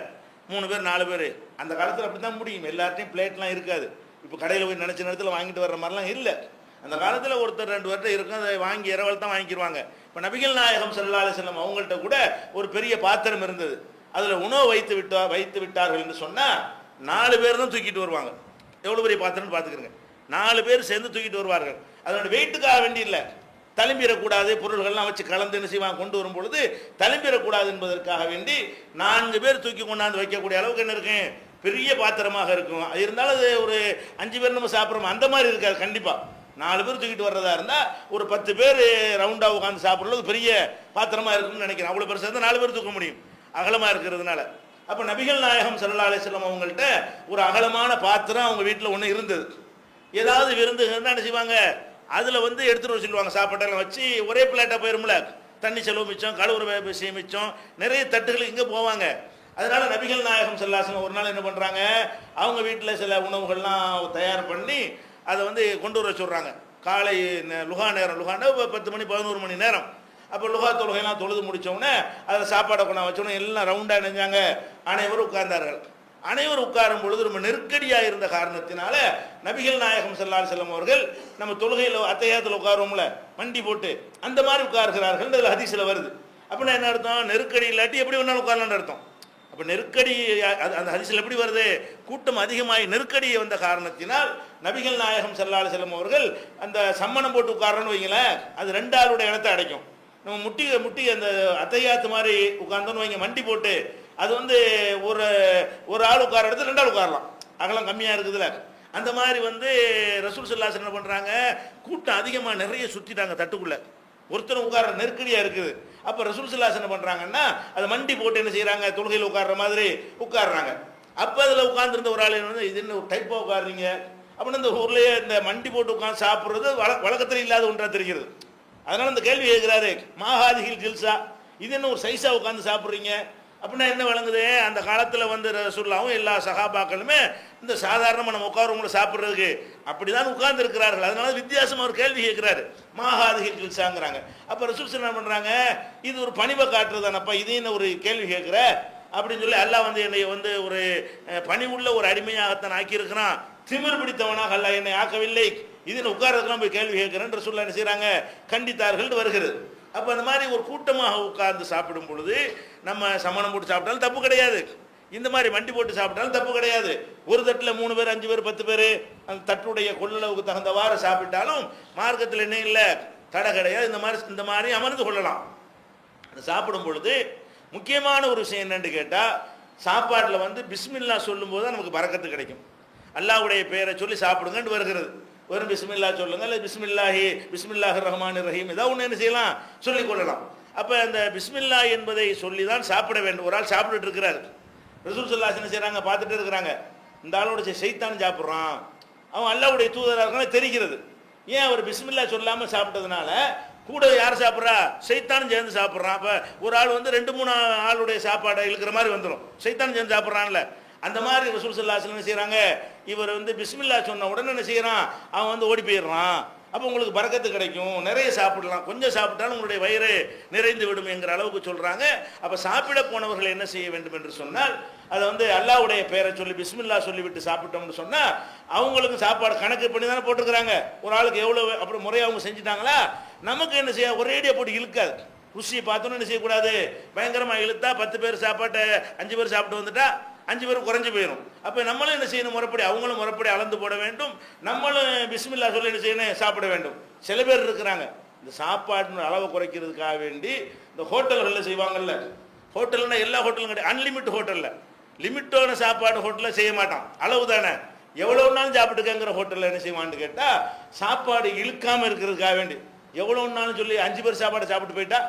3 பேர் 4 பேர், அந்த காலத்தில் அப்படி தான் முடியும். எல்லார்ட்டையும் பிளேட்லாம் இருக்காது. இப்போ கடையில் போய் நினச்ச நேரத்தில் வாங்கிட்டு வர்ற மாதிரிலாம் இல்லை. அந்த காலத்தில் ஒருத்தர் 2 பேர்ட்ட இருக்கும், அதை வாங்கி இரவல் தான் வாங்கிடுவாங்க. இப்போ நபிகள் நாயகம் ஸல்லல்லாஹு அலைஹி வஸல்லம் அவங்கள்ட்ட கூட ஒரு பெரிய பாத்திரம் இருந்தது. அதில் உணவு வைத்து விட்டார்கள் என்று சொன்னால் 4 பேர் தான் தூக்கிட்டு வருவாங்க. எவ்வளோ பெரிய பாத்திரம்னு பார்த்துக்கிறங்க, 4 பேர் சேர்ந்து தூக்கிட்டு வருவார்கள். அதோட வெயிட்டுக்காக வேண்டி இல்லை, தழும்பிடக்கூடாது, பொருள்கள்லாம் வச்சு கலந்து என்ன செய்வாங்க, கொண்டு வரும் பொழுது தழும்பிடக்கூடாது என்பதற்காக வேண்டி 4 பேர் தூக்கி கொண்டாந்து வைக்கக்கூடிய அளவுக்கு என்ன இருக்கு, பெரிய பாத்திரமாக இருக்கும். அது இருந்தாலும் அது ஒரு 5 பேர் நம்ம சாப்பிட்றோம் அந்த மாதிரி இருக்காது. கண்டிப்பாக 4 பேர் தூக்கிட்டு வர்றதா இருந்தால் ஒரு 10 பேர் ரவுண்டாக உட்காந்து சாப்பிட்றது பெரிய பாத்திரமாக இருக்குன்னு நினைக்கிறேன். அவ்வளோ பெருசாக இருந்தால் 4 பேர் தூக்க முடியும், அகலமாக இருக்கிறதுனால. அப்போ நபிகள் நாயகம் ஸல்லல்லாஹு அலைஹி வஸல்லம் அவங்கள்ட்ட ஒரு அகலமான பாத்திரம் அவங்க வீட்டில் ஒன்று இருந்தது. ஏதாவது விருந்து என்ன செய்வாங்க, அதில் வந்து எடுத்துகிட்டு வர சொல்லுவாங்க. சாப்பாட்டெல்லாம் வச்சு ஒரே பிளேட்டாக போயிரும்ல, தண்ணி செலவு மிச்சம், கழுவுற விஷயம் மிச்சம், நிறைய தட்டுகளுக்கு இங்கே போவாங்க. அதனால நபிகள் நாயகம் ஸல்லல்லாஹு அலைஹி வஸல்லம் ஒரு நாள் என்ன பண்ணுறாங்க, அவங்க வீட்டில் சில உணவுகள்லாம் தயார் பண்ணி அதை வந்து கொண்டு வர சொல்கிறாங்க. காலை லுகா நேரம், லுகான்னா 10 மணி 11 மணி நேரம். அப்போ லுகா தொழுகையெல்லாம் தொழுது முடித்தோடனே அதில் சாப்பாடை கொண்டாந்து வச்சோடனே எல்லாம் ரவுண்டாக நினைஞ்சாங்க, அனைவரும் உட்கார்ந்தார்கள். அனைவரும் உட்காரும் பொழுது ரொம்ப நெருக்கடியாக இருந்த காரணத்தினால நபிகள் நாயகம் ஸல்லல்லாஹு அலைஹி வஸல்லம் அவர்கள் நம்ம தொழுகையில் அத்தையாத்தில் உட்காருவோம்ல மண்டி போட்டு அந்த மாதிரி உட்காருகிறார்கள். அதில் ஹதீஸில் வருது. அப்படின்னா என்ன அர்த்தம், நெருக்கடி இல்லாட்டி எப்படி வேணாலும் உட்காரலான்னு அர்த்தம். அப்போ நெருக்கடி அந்த ஹதீஸில் எப்படி வருது, கூட்டம் அதிகமாகி நெருக்கடியை வந்த காரணத்தினால் நபிகள் நாயகம் ஸல்லல்லாஹு அலைஹி வஸல்லம் அவர்கள் அந்த சம்மணம் போட்டு உட்காரன்னு வைங்களேன், அது 2 ஆளுடைய இடத்தை அடைக்கும். நம்ம முட்டி அந்த அத்தையாத்து மாதிரி உட்கார்ந்தோன்னு வைங்க, மண்டி போட்டு அது வந்து ஒரு ஆள் உட்கார இடத்துல 2 ஆள் உட்காரலாம், அகலம் கம்மியாக இருக்குதுல்ல. அந்த மாதிரி வந்து ரசூல் ஸல்லல்லாஹு அலைஹி வஸல்லம் என்ன பண்ணுறாங்க, கூட்டம் அதிகமாக நிறைய சுற்றிட்டாங்க தட்டுக்குள்ளே, ஒருத்தர் உட்கார நெருக்கடியாக இருக்குது. அப்போ ரசூல் ஸல்லல்லாஹு அலைஹி வஸல்லம் என்ன பண்ணுறாங்கன்னா அதை மண்டி போட்டு என்ன செய்கிறாங்க, தொழுகையில் உட்கார்ற மாதிரி உட்காடுறாங்க. அப்போ அதில் உட்காந்துருந்த ஒரு ஆள் வந்து இது என்ன ஒரு டைப்பாக உட்காருறீங்க அப்படின்னு இந்த ஊர்லேயே இந்த மண்டி போட்டு உட்காந்து சாப்பிட்றது வழக்கத்தில் இல்லாத ஒன்றாக தெரிகிறது. அதனால் இந்த கேள்வி கேட்குறாரு, மாஹாதிகில் ஜில்சா, இது என்ன ஒரு சைஸா உட்காந்து சாப்பிட்றீங்க அப்படின்னா என்ன விளங்குது, அந்த காலத்தில் வந்து ரசூலுல்லாஹும் எல்லா சஹாபாக்களுமே இந்த சாதாரணமாக நம்ம உட்காரவங்களை சாப்பிட்றதுக்கு அப்படி தான் உட்கார்ந்து இருக்கிறார்கள். அதனால வித்தியாசமாக ஒரு கேள்வி கேட்குறாரு, மாஹாதிகில் ஜில்சாங்கிறாங்க. அப்போ ரசூல் என்ன பண்ணுறாங்க, இது ஒரு பணிவை காட்டுறதானப்பா, இது என்ன ஒரு கேள்வி கேட்குற அப்படின்னு சொல்லி அல்லாஹ் வந்து என்னை வந்து ஒரு பணிவுள்ள ஒரு அடிமையாகத்தான் ஆக்கியிருக்கிறான், திமிர் பிடித்தவனாக அல்லாஹ் என்னை ஆக்கவில்லை, இது உட்காரதுக்கெல்லாம் போய் கேள்வி கேட்குறேன் ரசூலுல்லாஹ் என்ன செய்கிறாங்க, கண்டித்தார்கள் வருகிறது. அப்போ அந்த மாதிரி ஒரு கூட்டமாக உட்கார்ந்து சாப்பிடும் பொழுது நம்ம சமணம் போட்டு சாப்பிட்டாலும் தப்பு கிடையாது, இந்த மாதிரி வண்டி போட்டு சாப்பிட்டாலும் தப்பு கிடையாது. ஒரு தட்டில் 3 பேர் 5 பேர் 10 பேர் அந்த தட்டுடைய கொள்ளளவுக்கு தகுந்தவாறு சாப்பிட்டாலும் மார்க்கத்தில் என்ன இல்லை, தடை கிடையாது. இந்த மாதிரி அமர்ந்து கொள்ளலாம். சாப்பிடும் பொழுது முக்கியமான ஒரு விஷயம் என்னன்னு கேட்டால், சாப்பாட்டில் வந்து பிஸ்மில்லா சொல்லும்போது தான் நமக்கு பரக்கத்து கிடைக்கும். அல்லாஹ்வுடைய பெயரை சொல்லி சாப்பிடுங்கன்னு வருகிறது. வெறும் பிஸ்மில்லா சொல்லுங்க, இல்லை பிஸ்மில்லாஹிர் ரஹ்மானிர் ரஹீம் ஏதாவது ஒன்று என்ன செய்யலாம், சொல்லிக் கொள்ளலாம். அப்போ அந்த பிஸ்மில்லா என்பதை சொல்லி தான் சாப்பிட வேண்டும். ஒரு ஆள் சாப்பிட்டுட்டு இருக்கிறார், ரசூல் ஸல்லல்லாஹு அலைஹி வஸல்லம் செய்கிறாங்க, பார்த்துட்டு இருக்கிறாங்க, இந்த ஆளோட சைத்தான் சாப்பிட்றான், அவன் அல்லாஹ்வுடைய தூதராக இருக்கானே தெரிகிறது. ஏன் அவர் பிஸ்மில்லா சொல்லாமல் சாப்பிட்டதுனால கூட யார் சாப்பிட்றா, சைத்தானும் சேர்ந்து சாப்பிட்றான். அப்போ ஒரு ஆள் வந்து 2-3 ஆளுடைய சாப்பாடை இழுக்கிற மாதிரி வந்துடும், சைத்தானும் சேர்ந்து சாப்பிட்றான்ல. அந்த மாதிரி ரசூல் ஸல்லல்லாஹு அலைஹி வஸல்லம் செய்கிறாங்க, இவர் வந்து பிஸ்மில்லா சொன்ன உடனே என்ன செய்கிறான், அவன் வந்து ஓடி போயிடுறான். அப்போ உங்களுக்கு பரக்கத்து கிடைக்கும், நிறைய சாப்பிடலாம், கொஞ்சம் சாப்பிட்டாலும் உங்களுடைய வயிறு நிறைந்து விடும் என்கிற அளவுக்கு சொல்கிறாங்க. அப்போ சாப்பிட போனவர்கள் என்ன செய்ய வேண்டும் என்று சொன்னால், அதை வந்து அல்லாஹ்வுடைய பெயரை சொல்லி பிஸ்மில்லா சொல்லிவிட்டு சாப்பிட்டோம்னு சொன்னால் அவங்களுக்கு சாப்பாடு கணக்கு பண்ணி தானே போட்டுருக்குறாங்க. ஒரு ஆளுக்கு எவ்வளோ அப்படி முறையாக அவங்க செஞ்சுட்டாங்களா, நமக்கு என்ன செய்ய ஒரேடியாக போட்டு இழுக்காது. ருசியை பார்த்தோன்னு என்ன செய்யக்கூடாது, பயங்கரமாக இழுத்தா 10 பேர் சாப்பாட்டை 5 பேர் சாப்பிட்டு வந்துட்டா 5 பேரும் குறைஞ்சி போயிடும். அப்போ நம்மளும் என்ன செய்யணும், முறைப்படி அவங்களும் முறைப்படி அளந்து போட வேண்டும், நம்மளும் பிஸ்மில்லா சொல்லி என்ன செய்யணும், சாப்பிட வேண்டும். சில பேர் இருக்கிறாங்க இந்த சாப்பாட்டின் அளவை குறைக்கிறதுக்காக வேண்டி இந்த ஹோட்டல்களில் செய்வாங்கல்ல, ஹோட்டல்னா எல்லா ஹோட்டலும் கிடையாது, அன்லிமிட் ஹோட்டலில் லிமிட்டான சாப்பாடு ஹோட்டலில் செய்ய மாட்டான், அளவு தானே எவ்வளோனாலும் சாப்பிட்டுக்கங்கிற ஹோட்டலில் என்ன செய்வான்னு கேட்டால் சாப்பாடு இழுக்காமல் இருக்கிறதுக்காக வேண்டி எவ்வளோன்னாலும் சொல்லி 5 பேர் சாப்பாடை சாப்பிட்டு போயிட்டா,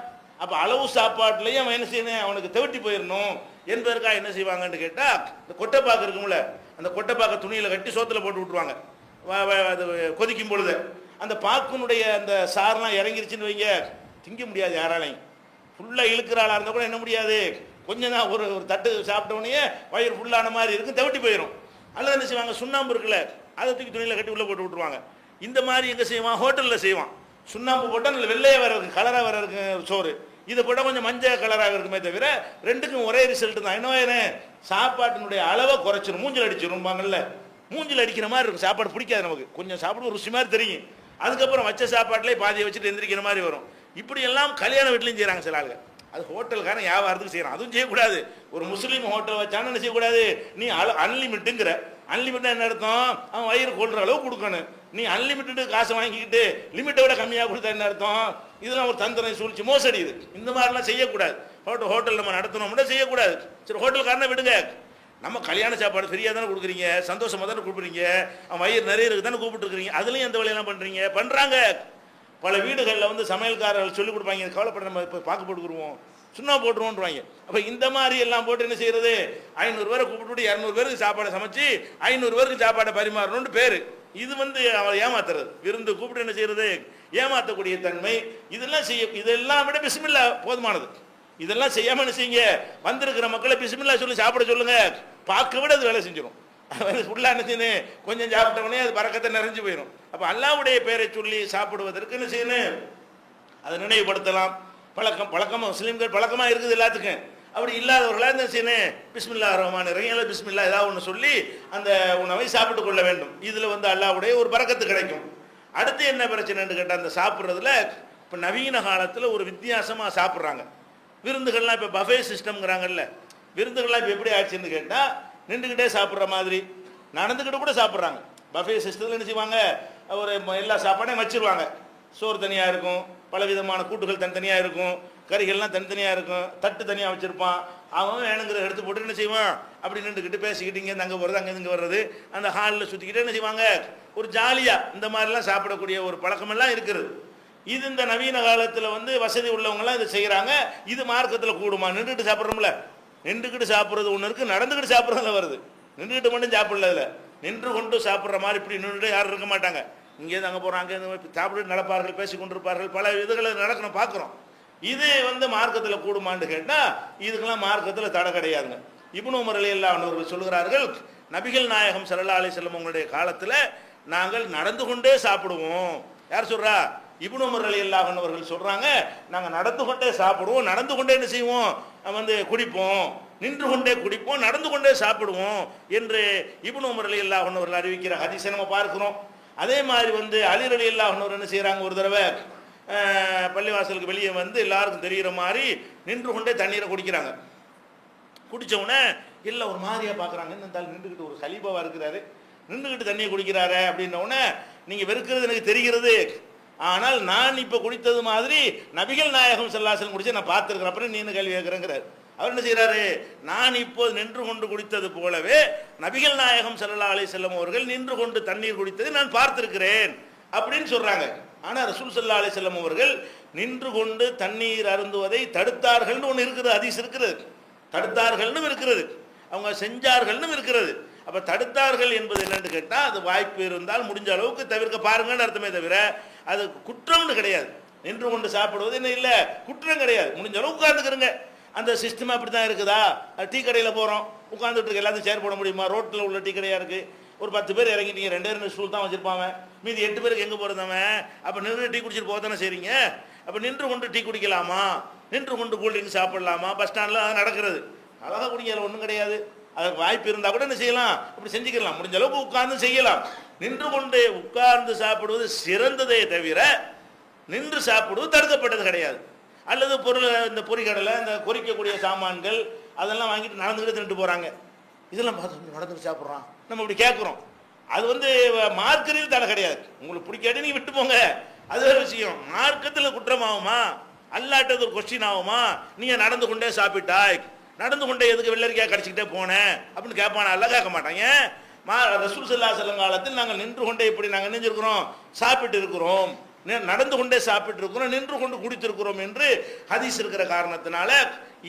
அப்போ அளவு சாப்பாட்டுலேயும் அவன் என்ன செய்யணும், அவனுக்கு தவிட்டி போயிடணும் என்பதற்காக என்ன செய்வாங்கன்னு கேட்டால், இந்த கொட்டைப்பாக்கு இருக்கும்ல, அந்த கொட்டைப்பாக்கை துணியில் கட்டி சோத்தில் போட்டு விட்ருவாங்க. அது கொதிக்கும் பொழுது அந்த பாக்குனுடைய அந்த சாரெலாம் இறங்கிருச்சுன்னு வைங்க, திங்க முடியாது யாராலையும். ஃபுல்லாக இழுக்கிற ஆளாக இருந்தால் கூட என்ன முடியாது, கொஞ்சம் தான் ஒரு தட்டு சாப்பிட்டோடனே வயிறு ஃபுல்லான மாதிரி இருக்கும், தவிட்டி போயிடும். அல்லது என்ன செய்வாங்க, சுண்ணாம்பு இருக்குல்ல, அதை தூக்கி துணியில் கட்டி உள்ளே போட்டு விட்ருவாங்க. இந்த மாதிரி எங்கே செய்வான், ஹோட்டலில் செய்வான். சுண்ணாம்பு போட்டால் நல்ல வெள்ளையாக வர இருக்கு, கலராக வர இருக்கு சோறு, இதை போட்டால் கொஞ்சம் மஞ்சள் கலராக இருக்குமே தவிர ரெண்டுக்கும் ஒரே ரிசல்ட் தான். என்ன சாப்பாட்டினுடைய அளவை குறைச்சிடும், மூஞ்சில் அடிச்சிரும்பாங்கல்ல, மூஞ்சில் அடிக்கிற மாதிரி இருக்கும். சாப்பாடு பிடிக்காது நமக்கு, கொஞ்சம் சாப்பிட ருசி மாதிரி தெரியும், அதுக்கப்புறம் வச்ச சாப்பாட்டிலே பாதியை வச்சுட்டு எந்திரிக்கிற மாதிரி வரும். இப்படி எல்லாம் கல்யாண வீட்லையும் செய்கிறாங்க சில ஆளுங்க. அது ஹோட்டலுக்கான வியாபாரத்துக்கு செய்கிறான், அதுவும் செய்யக்கூடாது. ஒரு முஸ்லீம் ஹோட்டல் வச்சான்னு என்ன செய்யக்கூடாது, நீ அன்லிமிட்டுங்கிற, அன்லிமிட்டாக என்ன அர்த்தம், அவன் வயிறு கொள்கிற அளவு கொடுக்கணும். நீ அன்லிமிட்டடு காசை வாங்கிக்கிட்டு லிமிட்டை விட கம்மியாக கொடுத்தா என்ன அர்த்தம், இதெல்லாம் ஒரு தந்திரம், சூழ்ச்சி, மோசடி. இது இந்த மாதிரிலாம் செய்யக்கூடாது. ஹோட்டல் நம்ம நடத்தணும்னா செய்யக்கூடாது. சரி ஹோட்டலுக்காரனை விடுங்க, நம்ம கல்யாண சாப்பாடு ஃப்ரீயாக தானே கொடுக்குறீங்க, சந்தோஷமாக தானே கொடுக்குறீங்க, அவன் வயிறு நிறைய இருக்கு தானே கூப்பிட்டுருக்குறீங்க, அதுலேயும் எந்த வேலையெல்லாம் பண்ணுறாங்க. பல வீடுகளில் வந்து சமையல்காரர்கள் சொல்லிக் கொடுப்பாங்க, கவலைப்பட நம்ம இப்போ பாக்கு போட்டுக்குருவோம், சுண்ணா போட்டுருவோன்றாங்க. அப்போ இந்த மாதிரி எல்லாம் போட்டு என்ன செய்யறது, 500 பேரை கூப்பிட்டு 200 பேருக்கு சாப்பாடை சமைச்சு 500 பேருக்கு சாப்பாடை பரிமாறணும்னு பேர். இது வந்து அவன் ஏமாத்துறது, விருந்து கூப்பிட்டு என்ன செய்யறது, ஏமாற்றக்கூடிய தன்மை. இதெல்லாம் விட பிஸ்மில்லா போதுமானது. இதெல்லாம் செய்யாமல் என்ன செய்யுங்க, வந்திருக்கிற மக்களை பிஸ்மில்லா சொல்லி சாப்பிட சொல்லுங்க, பார்க்க விட அது வேலை செஞ்சிடும். ஃபுல்லாக என்ன செய்யணும், கொஞ்சம் சாப்பிட்டவனே அது பறக்கத்தை நிறைஞ்சு போயிடும். அப்போ அல்லாஹ்வுடைய பெயரை சொல்லி சாப்பிடுவதற்கு என்ன செய்யணும், அதை நினைவுபடுத்தலாம். பழக்கமாக முஸ்லீம்கள் பழக்கமாக இருக்குது எல்லாத்துக்கும். அப்படி இல்லாதவர்களாக என்ன செய்யணும், பிஸ்மில்லா ரஹ்மான் ரஹீம், பிஸ்மில்லா ஏதாவது ஒன்று சொல்லி அந்த உணவை சாப்பிட்டு கொள்ள வேண்டும். இதில் வந்து அல்லாஹ்வுடைய ஒரு பரக்கத்து கிடைக்கும். அடுத்து என்ன பிரச்சனைன்னு கேட்டால், அந்த சாப்பிட்றதுல இப்போ நவீன காலத்தில் ஒரு வித்தியாசமாக சாப்பிட்றாங்க. விருந்துகள்லாம் இப்போ பஃபே சிஸ்டம்ங்கிறாங்கல்ல, விருந்துகள்லாம் இப்போ எப்படி ஆச்சுன்னு கேட்டால், நின்றுக்கிட்டே சாப்பிட்ற மாதிரி, நடந்துக்கிட்டு கூட சாப்பிட்றாங்க. பஃபே சிஸ்டத்தில் என்ன செய்வாங்க, ஒரு எல்லா சாப்பாடையும் வச்சுருவாங்க. சோறு தனியாக இருக்கும், பலவிதமான கூட்டுகள் தனித்தனியாக இருக்கும், கறிகள்லாம் தனித்தனியாக இருக்கும், தட்டு தனியாக வச்சுருப்பான். அவன் வேணுங்கிற எடுத்து போட்டு என்ன செய்வான், அப்படி நின்றுக்கிட்டு பேசிக்கிட்டு இங்கேருந்து அங்கே போகிறது, அங்கேருந்து வர்றது, அந்த ஹாலில் சுற்றிக்கிட்டே என்ன செய்வாங்க, ஒரு ஜாலியாக இந்த மாதிரிலாம் சாப்பிடக்கூடிய ஒரு பழக்கமெல்லாம் இருக்குது. இது இந்த நவீன காலத்தில் வந்து வசதி உள்ளவங்களாம் இதை செய்கிறாங்க. இது மார்க்கத்தில் கூடுமா, நின்றுட்டு சாப்பிட்றோம்ல, நின்றுக்கிட்டு சாப்பிட்றது ஒன்று இருக்குது, நடந்துக்கிட்டு சாப்பிட்றதுல வருது. நின்றுக்கிட்டு மட்டும் சாப்பிடல, இதில் நின்று கொண்டு சாப்பிட்ற மாதிரி இப்படி நின்றுட்டு யாரும் இருக்க மாட்டாங்க. இங்கேருந்து அங்கே போகிறோம், அங்கேருந்து சாப்பிட்டு நடப்பார்கள், பேசி கொண்டிருப்பார்கள், பல இதுகளை நடக்கணும் பார்க்குறோம். இது வந்து மார்க்கத்தில் கூடுமான்னு கேட்டால் இதுக்கெல்லாம் மார்க்கத்தில் தடை கிடையாதுங்க. இப்னு உமர் ரலியல்லாஹு அன்ஹு அவர்கள் சொல்கிறார்கள், நபிகள் நாயகம் ஸல்லல்லாஹு அலைஹி வஸல்லம் உங்களுடைய காலத்தில் நாங்கள் நடந்து கொண்டே சாப்பிடுவோம். யார் சொல்கிறா, இப்னு உமர் ரலியல்லாஹு அன்ஹு அவர்கள் சொல்கிறாங்க, நாங்கள் நடந்து கொண்டே சாப்பிடுவோம், நடந்து கொண்டே என்ன செய்வோம், வந்து குடிப்போம், நின்று கொண்டே குடிப்போம், நடந்து கொண்டே சாப்பிடுவோம் என்று இப்னு உமர் ரலியல்லாஹு அன்ஹு அவர்கள் அறிவிக்கிற ஹதீஸை நம்ம பார்க்கிறோம். அதே மாதிரி வந்து அலி ரலியல்லாஹு அன்ஹு என்ன செய்கிறாங்க, ஒரு தடவை பள்ளிவாசலுக்கு வெளியே வந்து எல்லாருக்கும் தெரிகிற மாதிரி நின்று கொண்டே தண்ணீரை குடிக்கிறாங்க. குடித்தவுடனே இல்லை ஒரு மாதிரியாக பார்க்குறாங்க. இருந்தாலும் நின்றுக்கிட்டு ஒரு கலீபாவாக இருக்கிறாரு, நின்றுக்கிட்டு தண்ணியை குடிக்கிறாரு அப்படின்னோடனே நீங்கள் வெறுக்கிறது எனக்கு தெரிகிறது, ஆனால் நான் இப்போ குடித்தது மாதிரி நபிகள் நாயகம் ஸல்லல்லாஹு அலைஹி வஸல்லம் குடிச்சு நான் பார்த்துருக்கிறேன், அப்புறம் நீ என்ன கேள்வி கேட்குறேங்கிறார். அவர் என்ன செய்கிறாரு, நான் இப்போது நின்று கொண்டு குடித்தது போலவே நபிகள் நாயகம் ஸல்லல்லாஹு அலைஹி வஸல்லம் அவர்கள் நின்று கொண்டு தண்ணீர் குடித்ததை நான் பார்த்திருக்கிறேன் அப்படின்னு சொல்றாங்க. ஆனால் ரசூல் ஸல்லல்லாஹு அலைஹி வஸல்லம் அவர்கள் நின்று கொண்டு தண்ணீர் அருந்துவதை தடுத்தார்கள்னு ஒன்று இருக்கிறது, ஹதீஸ் இருக்கிறது. தடுத்தார்கள்னு இருக்கிறது, அவங்க செஞ்சார்கள்னு இருக்கிறது. அப்போ தடுத்தார்கள் என்பது என்னன்னு கேட்டால், அது வாய்ப்பு இருந்தால் முடிஞ்ச அளவுக்கு தவிர்க்க பாருங்கன்னு அர்த்தமே தவிர அது குற்றம்னு கிடையாது. நின்று கொண்டு சாப்பிடுவது என்ன இல்லை, குற்றம் கிடையாது. முடிஞ்ச அளவுக்கு உட்காந்துக்கிறங்க. அந்த சிஸ்டம் அப்படி தான் இருக்குதா? டீ கடையில் போகிறோம், உட்காந்துட்டு இருக்கு, எல்லாத்தையும் சேர் போட முடியுமா? ரோட்டில் உள்ள டீ கடையாக இருக்குது, ஒரு 10 பேர் இறங்கிட்டீங்க, 2 ஸ்டூல் தான் வச்சுருப்பாங்க, மீதி 8 பேருக்கு எங்கே போகிறதவன்? அப்போ நின்று டீ குடிச்சிட்டு போக தானே செய்றீங்க. அப்போ நின்று கொண்டு டீ குடிக்கலாமா, நின்று கொண்டு கூல்ட்ரிங்க் சாப்பிடலாமா? பஸ் ஸ்டாண்டில் அது நடக்கிறது. அழகாக குடிக்கல, ஒன்றும் கிடையாது. அதுக்கு வாய்ப்பு இருந்தால் கூட என்ன செய்யலாம், அப்படி செஞ்சுக்கலாம். முடிஞ்ச அளவுக்கு உட்கார்ந்து செய்யலாம். நின்று கொண்டு உட்கார்ந்து சாப்பிடுவது சிறந்ததே தவிர நின்று சாப்பிடுவது தடுக்கப்பட்டது கிடையாது. அல்லது பொருள், இந்த பொறிக்கடலை, இந்த பொறிக்கக்கூடிய சாமான்கள் அதெல்லாம் வாங்கிட்டு நடந்துக்கிட்டு தின்ட்டு போகிறாங்க. இதெல்லாம் பார்த்து நடந்துட்டு சாப்பிட்றான், நம்ம இப்படி கேட்குறோம். அது மார்க்கத்தில் தடை கிடையாது. உங்களுக்கு பிடிக்காட்டி நீங்கள் விட்டு போங்க, அது ஒரு விஷயம். மார்க்கத்தில் குற்றமாகுமா, அல்லாட்டது ஒரு கொஸ்டின் ஆகுமா? நீங்கள் நடந்து கொண்டே சாப்பிட்டாய், நடந்து கொண்டே எதுக்கு வெள்ளரிக்காய் கடிச்சிக்கிட்டே போனேன் அப்படின்னு கேட்பானா? அல்ல, கேட்க மாட்டாங்க. ரசூல் ஸல்லல்லாஹு அலைஹி வஸல்லம் காலத்தில் நாங்கள் நின்று கொண்டே இப்படி நாங்கள் நினைஞ்சிருக்கிறோம், சாப்பிட்டு இருக்கிறோம், நடந்து கொண்டே சாப்பிட்டு இருக்கிறோம், நின்று கொண்டு குடித்திருக்கிறோம் என்று ஹதீஸ் இருக்கிற காரணத்தினால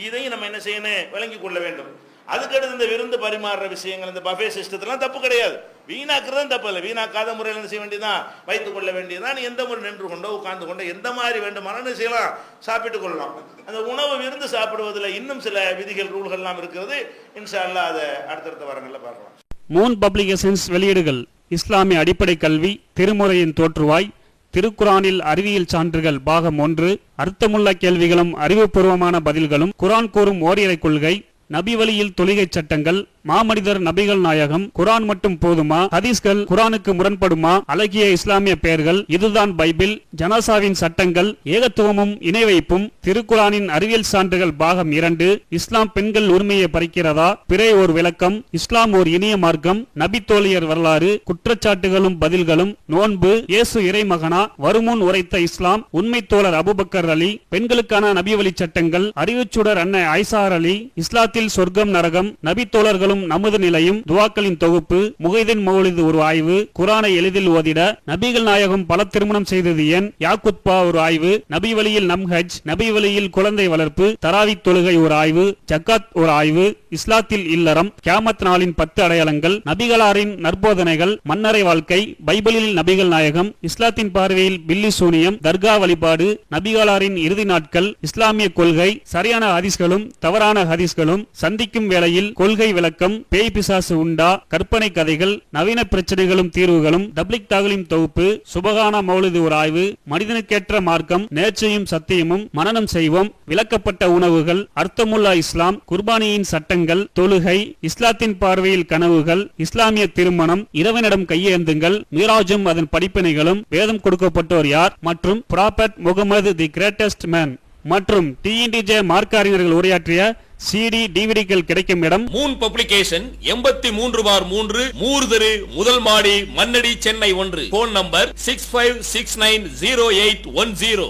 இதையும் நம்ம என்ன செய்யணும், விளங்கி கொள்ள வேண்டும். அதுக்கடுத்து இந்த விருந்து பரிமாறுற விஷயங்கள், இந்த பஃபே சிஸ்டத்தெல்லாம் தப்பு கிடையாது. வீணாக்குறதும் தப்பு இல்லை. வீணாக்காத முறையில் என்ன செய்ய வேண்டியதான், வைத்துக் கொள்ள வேண்டியதான். எந்த முறை நின்று கொண்டோ உட்கார்ந்து கொண்டோ எந்த மாதிரி வேண்டுமானு செய்யலாம், சாப்பிட்டு கொள்ளலாம். அந்த உணவு விருந்து சாப்பிடுவதில் இன்னும் சில விதிகள், ரூல்கள்லாம் இருக்கிறது. இன்ஷா அல்லாஹ் அதை அடுத்தடுத்த வாரங்களில் பார்க்கலாம். மூன் பப்ளிகேஷன்ஸ் வெளியீடுகள்: இஸ்லாமிய அடிப்படை கல்வி, திருமுறையின் தோற்றுவாய், திருக்குரானில் அறிவியல் சான்றுகள் பாகம் 1, அர்த்தமுள்ள கேள்விகளும் அறிவுபூர்வமான பதில்களும், குரான் கூறும் ஓரிரை கொள்கை, நபி வழியில் தொழுகை சட்டங்கள், மாமனிதர் நபிகள் நாயகம், குரான் மட்டும் போதுமா, ஹதீஸ்கள் குரானுக்கு முரண்படுமா, அழகிய இஸ்லாமிய பெயர்கள், இதுதான் பைபிள், ஜனாசாவின் சட்டங்கள், ஏகத்துவமும் இணை வைப்பும், திருக்குரானின் அறிவியல் சான்றுகள் பாகம் 2, இஸ்லாம் பெண்கள் உரிமையை பறிக்கிறதா, பிறை ஓர் விளக்கம், இஸ்லாம் ஓர் இனிய மார்க்கம், நபி தோழியர் வரலாறு, குற்றச்சாட்டுகளும் பதில்களும், நோன்பு, இயேசு இறைமகனா, வருமுன் உரைத்த இஸ்லாம், உண்மை தோழர் அபூபக்கர் அலி, பெண்களுக்கான நபி வழி சட்டங்கள், அறிவுச்சுடர் அன்னை ஐசார் அலி, இஸ்லாத்தில் சொர்க்கம் நரகம், நபி தோழர்களும் நமது நிலையும், துவாக்களின் தொகுப்பு, முகைதீன் மௌலிது ஒரு ஆய்வு, குரானை எளிதில் ஓதிட, நபிகள் நாயகம் பல திருமணம் செய்தது ஏன், யாக்குத்பா ஒரு ஆய்வு, நபி வழியில் நம்ஹஜ், நபி வழியில் குழந்தை வளர்ப்பு, தராவி தொழுகை ஒரு ஆய்வு, ஜக்காத் ஒரு ஆய்வு, இஸ்லாத்தில் இல்லறம், கியாமத் நாளின் 10 அடையாளங்கள், நபிகளாரின் நற்போதனைகள், மன்னரை வாழ்க்கை, பைபிளில் நபிகள் நாயகம், இஸ்லாத்தின் பார்வையில் பில்லி சூனியம், தர்கா வழிபாடு, நபிகளாரின் இறுதி நாட்கள், இஸ்லாமிய கொள்கை, சரியான ஹதீஸ்களும் தவறான ஹதீஸ்களும், சந்திக்கும் வேளையில் கொள்கை விளக்கம், பேய் பிசாசு உண்டா, கற்பனை கதைகள், நவீன பிரச்சனைகளும் தீர்வுகளும், தப்லிக் தாகலிம் தொகுப்பு, சுபகான மௌலிது ஒரு ஆய்வு, மனிதனுக்கேற்ற மார்க்கம், நேர்ச்சையும் சத்தியமும், மனனம் செய்வோம், விளக்கப்பட்ட உணவுகள், அர்த்தமுல்லா இஸ்லாம், குர்பானியின் சட்டங்கள், தொழுகை, இஸ்லாத்தின் பார்வையில் கனவுகள், இஸ்லாமிய திருமணம், இறைவனிடம் கையேந்துங்கள், மீராஜும் அதன் படிப்பினைகளும், வேதம் கொடுக்கப்பட்டோர் யார், மற்றும் prophet Mohammed the greatest man மற்றும் TNTJ மார்க்க அறிஞர்கள் உரையாற்றிய CD டிவிடிகள் கிடைக்கும் இடம் மூன் பப்ளிகேஷன் 83/3 மூர்தரு முதல் மாடி மண்ணடி சென்னை 1. Phone number 65690810.